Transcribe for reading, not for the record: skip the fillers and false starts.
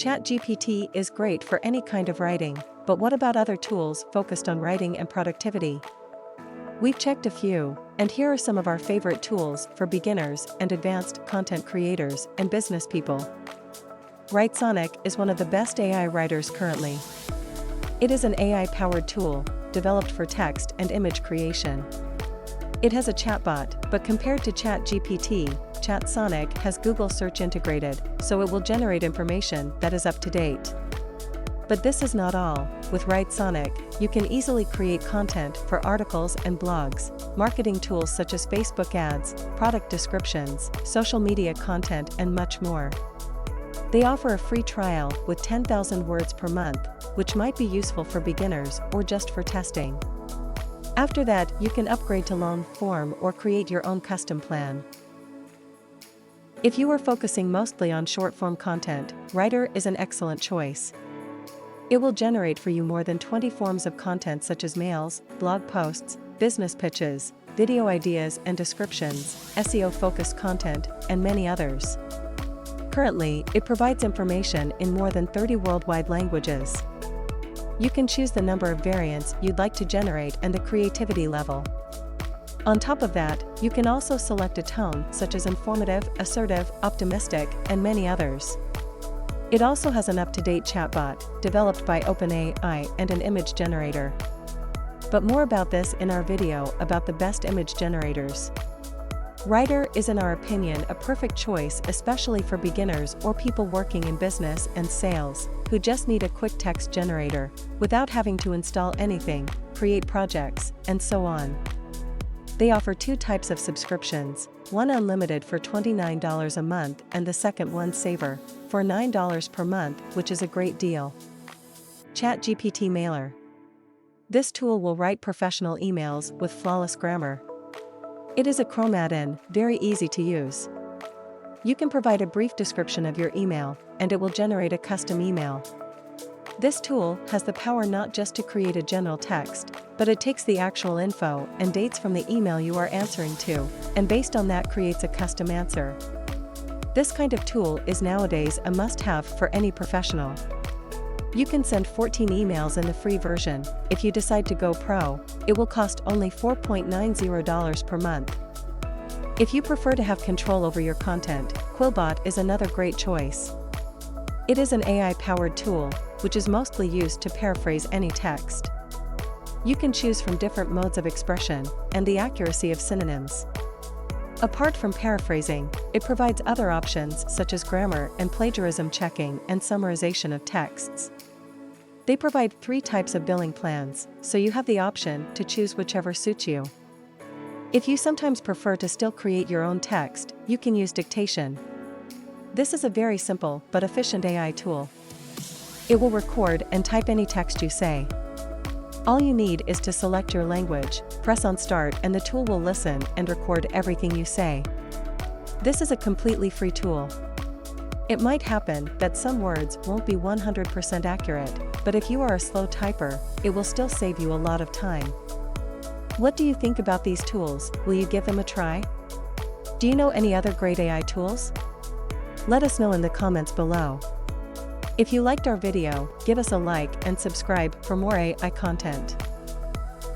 Chat GPT is great for any kind of writing, but what about other tools focused on writing and productivity? We've checked a few, and here are some of our favorite tools for beginners and advanced content creators and business people. WriteSonic is one of the best AI writers currently. It is an AI-powered tool, developed for text and image creation. It has a chatbot, but compared to Chat GPT, WriteSonic has Google Search integrated, so it will generate information that is up to date. But this is not all. With WriteSonic, you can easily create content for articles and blogs, marketing tools such as Facebook ads, product descriptions, social media content, and much more. They offer a free trial with 10,000 words per month, which might be useful for beginners or just for testing. After that, you can upgrade to long form or create your own custom plan. If you are focusing mostly on short-form content, Writer is an excellent choice. It will generate for you more than 20 forms of content such as mails, blog posts, business pitches, video ideas and descriptions, SEO-focused content, and many others. Currently, it provides information in more than 30 worldwide languages. You can choose the number of variants you'd like to generate and the creativity level. On top of that, you can also select a tone such as informative, assertive, optimistic, and many others. It also has an up-to-date chatbot, developed by OpenAI, and an image generator. But more about this in our video about the best image generators. Writer is, in our opinion, a perfect choice, especially for beginners or people working in business and sales, who just need a quick text generator, without having to install anything, create projects, and so on. They offer two types of subscriptions, one unlimited for $29 a month and the second one Saver, for $9 per month, which is a great deal. Chat GPT Mailer. This tool will write professional emails with flawless grammar. It is a Chrome add-in, very easy to use. You can provide a brief description of your email, and it will generate a custom email. This tool has the power not just to create a general text, but it takes the actual info and dates from the email you are answering to, and based on that creates a custom answer. This kind of tool is nowadays a must-have for any professional. You can send 14 emails in the free version. If you decide to go pro, it will cost only $4.90 per month. If you prefer to have control over your content, Quill Bot is another great choice. It is an AI-powered tool, which is mostly used to paraphrase any text. You can choose from different modes of expression and the accuracy of synonyms. Apart from paraphrasing, it provides other options such as grammar and plagiarism checking and summarization of texts. They provide 3 types of billing plans, so you have the option to choose whichever suits you. If you sometimes prefer to still create your own text, you can use Dictation. This is a very simple but efficient AI tool. It will record and type any text you say. All you need is to select your language, press on start, and the tool will listen and record everything you say. This is a completely free tool. It might happen that some words won't be 100% accurate, but if you are a slow typer, it will still save you a lot of time. What do you think about these tools? Will you give them a try? Do you know any other great AI tools? Let us know in the comments below. If you liked our video, give us a like and subscribe for more AI content.